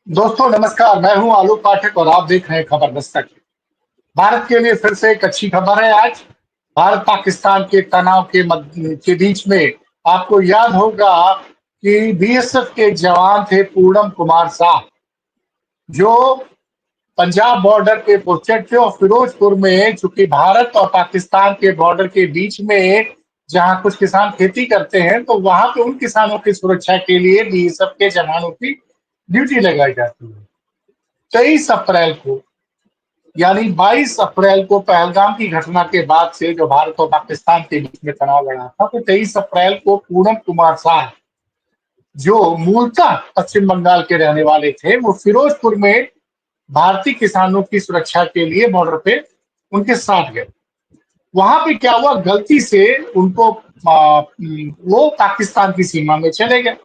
दोस्तों नमस्कार, मैं हूं आलोक पाठक और आप देख रहे हैं खबर दस्तक। भारत के लिए फिर से एक अच्छी खबर है आज। भारत पाकिस्तान के तनाव के बीच में आपको याद होगा कि बीएसएफ के जवान थे पूनम कुमार साह, जो पंजाब बॉर्डर पे पोस्टेड थे और फिरोजपुर में, चूंकि भारत और पाकिस्तान के बॉर्डर के बीच में जहां कुछ किसान खेती करते हैं, तो वहां पे उन किसानों की सुरक्षा के लिए बीएसएफ के जवानों की ड्यूटी लगाई जाती है। 23 अप्रैल को, यानी 22 अप्रैल को पहलगाम की घटना के बाद से जो भारत और पाकिस्तान के बीच में तनाव बढ़ा था, तो 23 अप्रैल को पूनम कुमार साह, जो मूलतः पश्चिम बंगाल के रहने वाले थे, वो फिरोजपुर में भारतीय किसानों की सुरक्षा के लिए बॉर्डर पे उनके साथ गए। वहां पे क्या हुआ, गलती से उनको वो पाकिस्तान की सीमा में चले गए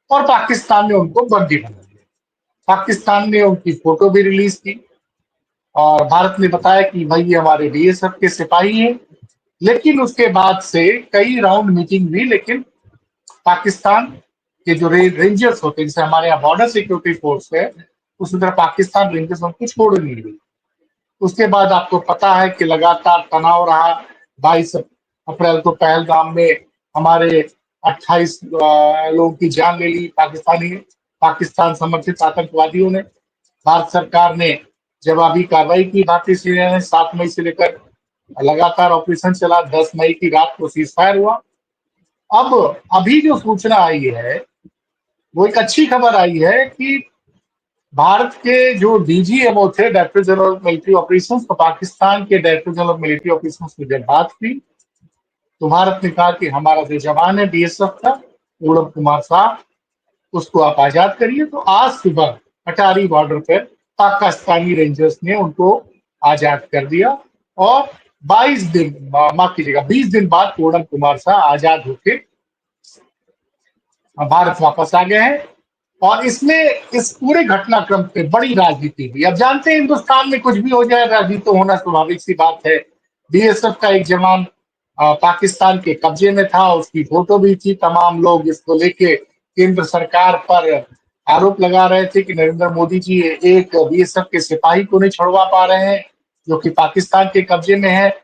और पाकिस्तान ने उनको बंदी बना लिया। पाकिस्तान ने उनकी फोटो भी रिलीज की और भारत ने बताया कि भाई ये हमारे बीएसएफ के सिपाही हैं। लेकिन उसके बाद से कई राउंड मीटिंग हुई, लेकिन पाकिस्तान के जो रेंजर्स होते हैं, जैसे हमारे यहाँ बॉर्डर सिक्योरिटी फोर्स है, उसी तरह पाकिस्तान रेंजर्स उनको छोड़ नहीं रही। उसके बाद आपको पता है कि लगातार तनाव रहा। 22 अप्रैल को पहलगाम में हमारे 28 लोगों की जान ले ली पाकिस्तान समर्थित आतंकवादियों ने। भारत सरकार ने जवाबी कार्रवाई की। भारतीय सेना ने 7 मई से लेकर लगातार ऑपरेशन चला। 10 मई की रात को सीज फायर हुआ। अब अभी जो सूचना आई है, वो एक अच्छी खबर आई है कि भारत के जो डीजीएमओ थे, director general of military operations, तो पाकिस्तान के director general of military operations से जब बात हुई, तो भारत ने कहा कि हमारा जो जवान है बीएसएफ का, पूनम कुमार साह, उसको आप आजाद करिए। तो आज सुबह अटारी बॉर्डर पर पाकिस्तानी रेंजर्स ने उनको आजाद कर दिया और 22 दिन, माफ कीजिएगा, 20 दिन बाद पूनम कुमार साह आजाद होके भारत वापस आ गए हैं। और इसमें इस पूरे घटनाक्रम पे बड़ी राजनीति हुई। अब जानते हैं हिंदुस्तान में कुछ भी हो जाए, राजनीति तो होना स्वाभाविक सी बात है। बीएसएफ का एक जवान पाकिस्तान के कब्जे में था, उसकी फोटो भी थी। तमाम लोग इसको लेके केंद्र सरकार पर आरोप लगा रहे थे कि नरेंद्र मोदी जी एक बीएसएफ के सिपाही को नहीं छुड़वा पा रहे हैं, जो कि पाकिस्तान के कब्जे में है।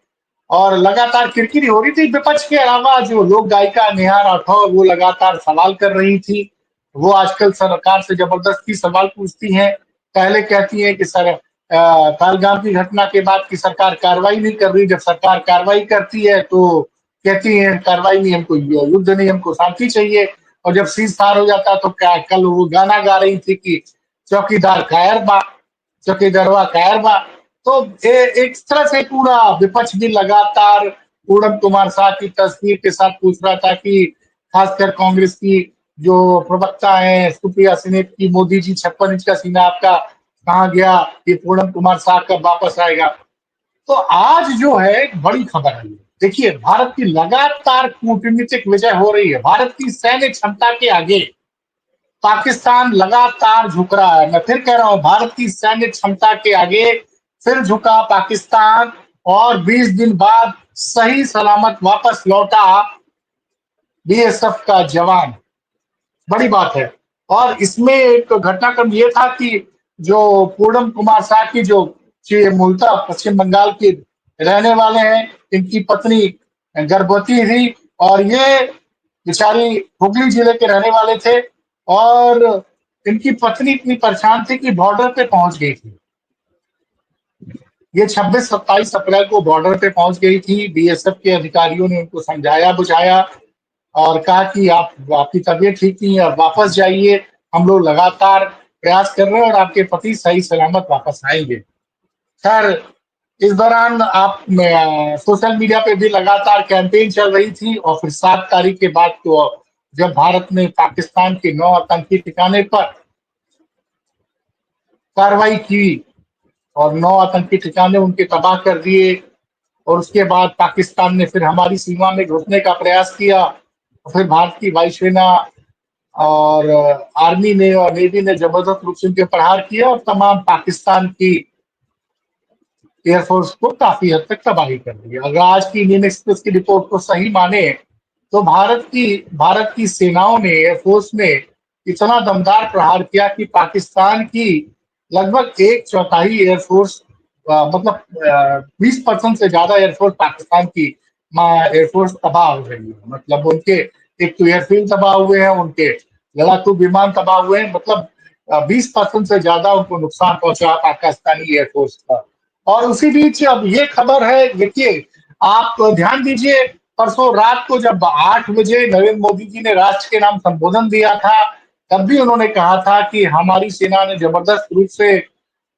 और लगातार किरकिरी हो रही थी। विपक्ष के अलावा जो लोक गायिका नेहा राठौर, वो लगातार सवाल कर रही थी। वो आजकल सरकार से जबरदस्ती सवाल पूछती हैं। पहले कहती है कि सर, पहलगाम की घटना के बाद की सरकार कार्रवाई नहीं कर रही। जब सरकार कार्रवाई करती है तो कहती है कार्रवाई नहीं, हमको युद्ध नहीं, हमको शांति चाहिए। और जब सीज फायर हो जाता है तो क्या, कल वो गाना गा रही थी कि चौकीदार कायर बा, चौकीदारवा कायर बा। तो एक तरह से पूरा विपक्ष भी लगातार पूनम कुमार साह की तस्वीर के साथ पूछ रहा था कि खासकर कांग्रेस की जो प्रवक्ता है सुप्रिया सिन्हा की, मोदी जी 56 इंच का सीना आपका कहाँ गया, ये पूनम कुमार साह कब वापस आएगा। तो आज जो है एक बड़ी खबर है। देखिए, भारत की लगातार कूटनीतिक विजय हो रही है। भारत की सैन्य क्षमता के आगे पाकिस्तान लगातार झुक रहा है। मैं फिर कह रहा हूं, भारत की सैन्य क्षमता के आगे फिर झुका पाकिस्तान। और 20 दिन बाद सही सलामत वापस लौटा बीएसएफ का जवान। बड़ी बात है। और इसमें एक घटनाक्रम ये था कि जो पूनम कुमार साह की, जो मूलतः पश्चिम बंगाल के रहने वाले हैं, इनकी पत्नी गर्भवती थी और ये बेचारी हुगली जिले के रहने वाले थे। और इनकी पत्नी इतनी परेशान थी कि बॉर्डर पे पहुंच गई थी। ये 26-27 अप्रैल को बॉर्डर पे पहुंच गई थी। बीएसएफ के अधिकारियों ने उनको समझाया बुझाया और कहा कि आप, आपकी तबीयत ठीक नहीं है, आप वापस जाइए, हम लोग लगातार प्रयास कर रहे हैं और आपके पति सही सलामत वापस आएंगे। खैर, इस दौरान आप सोशल मीडिया पे भी लगातार कैंपेन चल रही थी। और फिर 7 तारीख के बाद तो जब भारत ने पाकिस्तान के 9 आतंकी ठिकाने पर कार्रवाई की और 9 आतंकी ठिकाने उनके तबाह कर दिए, और उसके बाद पाकिस्तान ने फिर हमारी सीमा में घुसने का प्रयास किया। फिर भारत की वायुसेना और आर्मी ने और नेवी ने जबरदस्त रूप से उनके प्रहार किया और तमाम पाकिस्तान की एयरफोर्स को काफी हद तक तबाही कर दिया। अगर आज की इंडियन एक्सप्रेस की रिपोर्ट को सही माने, तो भारत की सेनाओं ने, एयरफोर्स ने इतना दमदार प्रहार किया कि पाकिस्तान की लगभग एक चौथाई एयरफोर्स, मतलब 20% से ज्यादा एयरफोर्स पाकिस्तान की एयरफोर्स तबाह हो गई है। मतलब उनके एक तो एयरफील्ड तबाह हुए हैं, उनके लड़ाकू विमान तबाह हुए हैं, मतलब 20% से ज्यादा उनको नुकसान पहुंचा पाकिस्तानी एयरफोर्स का। और उसी बीच अब ये खबर है, देखिए आप ध्यान दीजिए, परसों रात को जब 8 बजे नरेंद्र मोदी जी ने राष्ट्र के नाम संबोधन दिया था, तब भी उन्होंने कहा था कि हमारी सेना ने जबरदस्त रूप से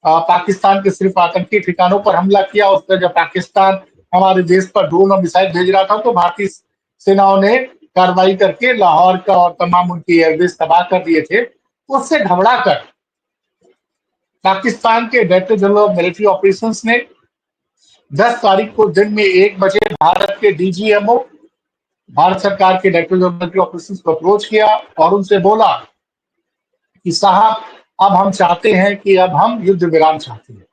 पाकिस्तान के सिर्फ आतंकी ठिकानों पर हमला किया। उस पर जब पाकिस्तान हमारे देश पर ड्रोन और मिसाइल भेज रहा था, तो भारतीय सेनाओं ने कार्रवाई करके लाहौर का और तमाम उनकी एयरबेस तबाह कर दिए थे। उससे घबरा कर पाकिस्तान के director general of military operations ने 10 तारीख को दिन में 1 बजे भारत के डीजीएमओ, भारत सरकार के director general of military operations को अप्रोच किया और उनसे बोला कि साहब, अब हम चाहते हैं कि अब हम युद्ध विराम चाहते हैं।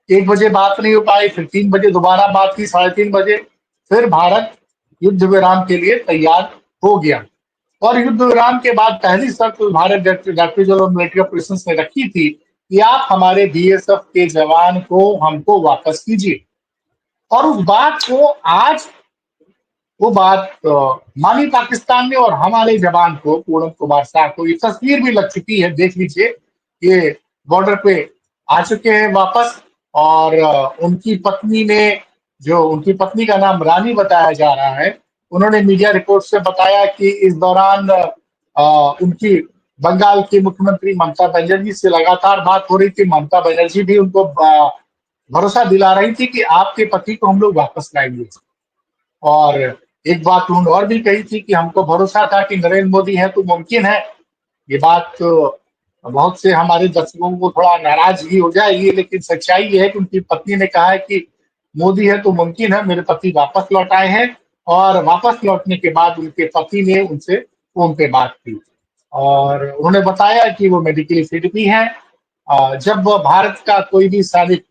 1 बजे बात नहीं हो पाई, फिर 3 बजे दोबारा बात की, 3:30 बजे फिर भारत युद्ध विराम के लिए तैयार हो गया। और युद्ध विराम के बाद पहली शर्त तो Bharat director general of military operations ने रखी थी कि आप हमारे बीएसएफ के जवान को हमको वापस कीजिए। और उस बात को आज वो बात मानी पाकिस्तान ने, और हमारे जवान को, पूनम कुमार शाह को, ये तस्वीर भी लग चुकी है, देख लीजिए, ये बॉर्डर पे आ चुके हैं वापस। और उनकी पत्नी ने, जो उनकी पत्नी का नाम रानी बताया जा रहा है, उन्होंने मीडिया रिपोर्ट से बताया कि इस दौरान उनकी बंगाल की मुख्यमंत्री ममता बनर्जी से लगातार बात हो रही थी। ममता बनर्जी भी उनको भरोसा दिला रही थी कि आपके पति को हम लोग वापस लाएंगे। और एक बात उन्होंने और भी कही थी कि हमको भरोसा था कि नरेंद्र मोदी है तो मुमकिन है। ये बात बहुत से हमारे दर्शकों को थोड़ा नाराजगी हो जाएगी, लेकिन सच्चाई ये है कि उनकी पत्नी ने कहा है कि मोदी है तो मुमकिन है, मेरे पति वापस लौट आए हैं। और वापस लौटने के बाद उनके पति ने उनसे फोन पे बात की और उन्होंने बताया कि वो मेडिकली फिट भी हैं। जब भारत का कोई भी सैनिक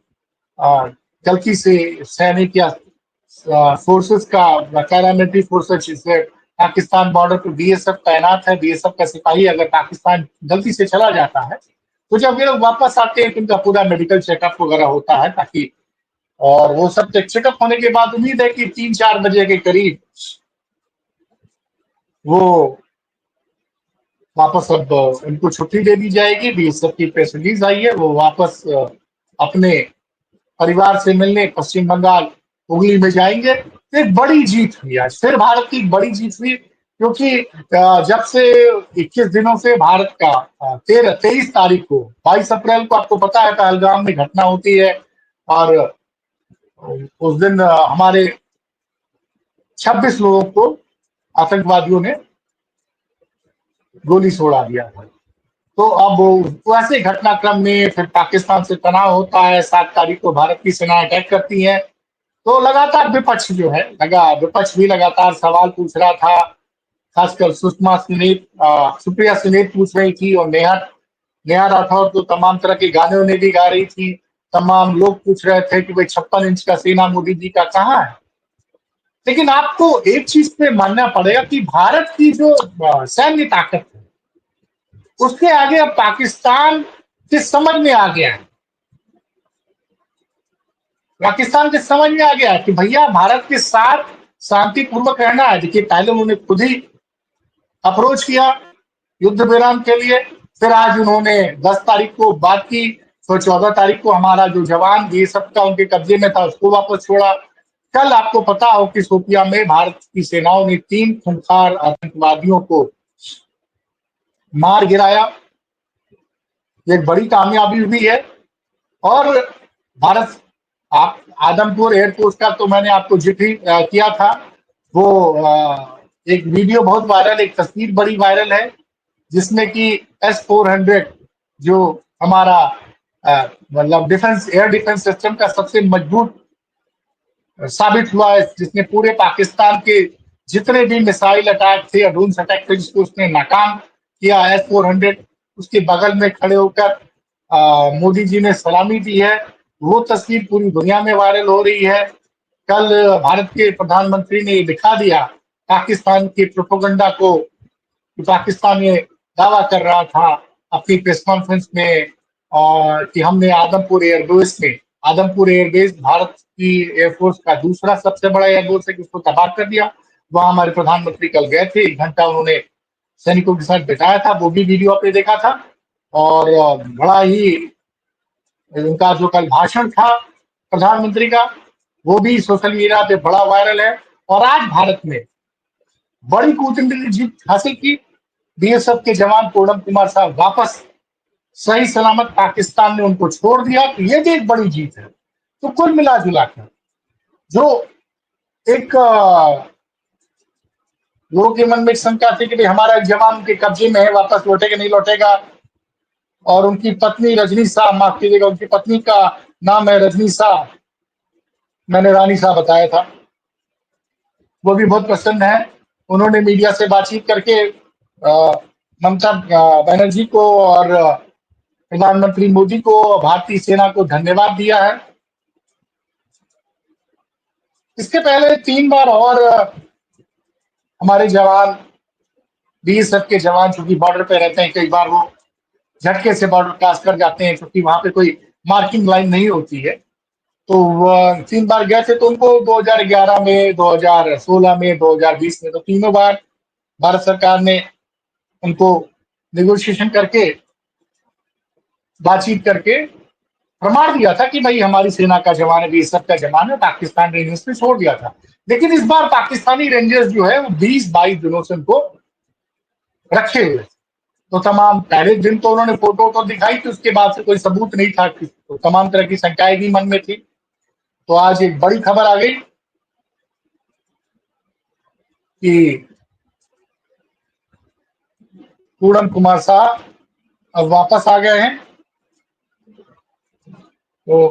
अ, गलती से सैनिक या फोर्सेस का, पैरामिलिट्री फोर्सेस जिसमें पाकिस्तान बॉर्डर पर बीएसएफ तैनात है, बीएसएफ का सिपाही अगर पाकिस्तान गलती से चला जाता है, तो जब ये लोग वापस आते हैं तो इनका पूरा मेडिकल चेकअप वगैरह होता है, ताकि, और वो सब चेकअप होने के बाद उम्मीद है कि 3-4 बजे के करीब वो वापस, अब उनको छुट्टी दे दी जाएगी। बीएसएफ की प्रेस रिलीज आई है, वो वापस अपने परिवार से मिलने पश्चिम बंगाल हुगली में जाएंगे। एक बड़ी जीत हुई आज, फिर भारत की एक बड़ी जीत हुई, क्योंकि जब से 21 दिनों से भारत का 23 तारीख को, 22 अप्रैल को आपको पता है पहलगाम में घटना होती है। और उस दिन हमारे 26 लोगों को आतंकवादियों ने गोली छोड़ा दिया था। तो अब वैसे घटनाक्रम में फिर पाकिस्तान से तनाव होता है। 7 तारीख को भारत की सेना अटैक करती है। तो लगातार विपक्ष जो है, विपक्ष भी लगातार सवाल पूछ रहा था। खासकर सुप्रिया सुनीत पूछ रही थी, और नेहा नेहा राठौर तो तमाम तरह के गाने उन्हें भी गा रही थी। तमाम लोग पूछ रहे थे कि भाई 56 इंच का सीना मोदी जी का कहाँ है। लेकिन आपको एक चीज पे मानना पड़ेगा कि भारत की जो सैन्य ताकत है, उसके आगे अब पाकिस्तान के समझ में आ गया है। पाकिस्तान के समझ में आ गया है कि भैया भारत के साथ शांतिपूर्वक रहना है। देखिए, पहले उन्होंने खुद ही अप्रोच किया युद्ध विराम के लिए, फिर आज उन्होंने 10 तारीख को बात की, फिर 14 तारीख को हमारा जो जवान ये सब का उनके कब्जे में था उसको वापस छोड़ा। कल आपको पता हो कि शोपियां में भारत की सेनाओं ने 3 खूंखार आतंकवादियों को मार गिराया। एक बड़ी कामयाबी हुई है। और भारत, आप आदमपुर एयरपोर्ट का तो मैंने आपको जिक्र किया था। वो एक वीडियो बहुत वायरल, एक तस्वीर बड़ी वायरल है, जिसमें कि S-400 जो हमारा मतलब डिफेंस, एयर डिफेंस सिस्टम का सबसे मजबूत साबित हुआ है, जिसने पूरे पाकिस्तान के जितने भी मिसाइल अटैक थे या ड्रोन अटैक थे, जिसको उसने नाकाम किया। S-400 उसके बगल में खड़े होकर मोदी जी ने सलामी दी है। वो तस्वीर पूरी दुनिया में वायरल हो रही है। कल भारत के प्रधानमंत्री ने दिखा दिया पाकिस्तान के प्रोपोगंडा को, कि पाकिस्तान में दावा कर रहा था अपनी प्रेस कॉन्फ्रेंस में, और कि हमने आदमपुर एयरबेस भारत की एयरफोर्स का दूसरा सबसे बड़ा एयरबेस है, कि उसको तबाह कर दिया। वहां हमारे प्रधानमंत्री कल गए थे, 1 घंटा उन्होंने सैनिकों के साथ बिताया था, वो भी वीडियो पे देखा था। और बड़ा ही उनका जो कल भाषण था प्रधानमंत्री का, वो भी सोशल मीडिया पे बड़ा वायरल है। और आज भारत में बड़ी कूटनीतिक जीत हासिल की। बीएसएफ के जवान पूनम कुमार साहब वापस सही सलामत पाकिस्तान ने उनको छोड़ दिया, तो ये भी एक बड़ी जीत है। तो कुल मिला जुला कर जो एक लोगों के मन में एक शंका थी कि भाई हमारा एक जवान उनके कब्जे में है, वापस लौटेगा नहीं लौटेगा, और उनकी पत्नी रजनी शाह, माफ कीजिएगा, उनकी पत्नी का नाम है रजनी शाह, मैंने रानी शाह बताया था, वो भी बहुत प्रसन्न है। उन्होंने मीडिया से बातचीत करके ममता बनर्जी को और प्रधानमंत्री मोदी को, भारतीय सेना को धन्यवाद दिया है। इसके पहले 3 बार और हमारे जवान, बीएसएफ के जवान, चूंकि बॉर्डर पे रहते हैं, कई बार वो झटके से बॉर्डर क्रॉस कर जाते हैं, क्योंकि वहां पे कोई मार्किंग लाइन नहीं होती है। तो वो 3 बार गए थे, तो उनको 2011 में, 2016 में, 2020 में, तो तीनों बार भारत सरकार ने उनको नेगोशिएशन करके, बातचीत करके प्रमाण दिया था कि भाई हमारी सेना का जवान है, बीएसएफ का जवान है, पाकिस्तान रेंजर्स ने छोड़ दिया था। लेकिन इस बार पाकिस्तानी रेंजर्स जो है वो 20-22 दिनों से उनको रखे हुए। तो तमाम पहले दिन तो उन्होंने फोटो तो दिखाई थी, उसके बाद से कोई सबूत नहीं था, तो तमाम तरह की शंकाएं भी मन में थी। तो आज एक बड़ी खबर आ गई कि पूनम कुमार शाह अब वापस आ गए हैं। तो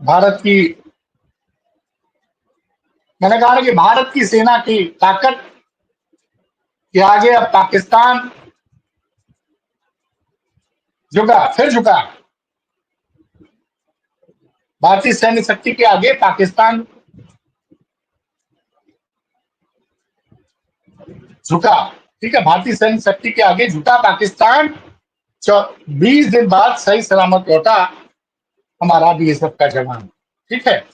भारत की, मैंने कहा ना कि भारत की सेना की ताकत के आगे अब पाकिस्तान झुका, फिर झुका। भारतीय सैन्य शक्ति के आगे पाकिस्तान झुका। ठीक है, भारतीय सैन्य शक्ति के आगे झुका पाकिस्तान। 20 दिन बाद सही सलामत लौटा हमारा बीएसएफ का जवान। ठीक है।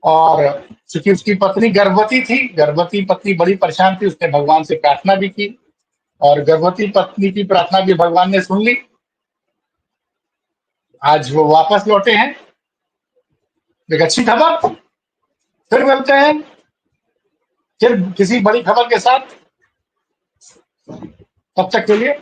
और चूंकि उसकी पत्नी गर्भवती थी, गर्भवती पत्नी बड़ी परेशान थी, उसने भगवान से प्रार्थना भी की, और गर्भवती पत्नी की प्रार्थना भी भगवान ने सुन ली। आज वो वापस लौटे हैं। एक अच्छी खबर। फिर मिलते हैं फिर किसी बड़ी खबर के साथ। तब तक के लिए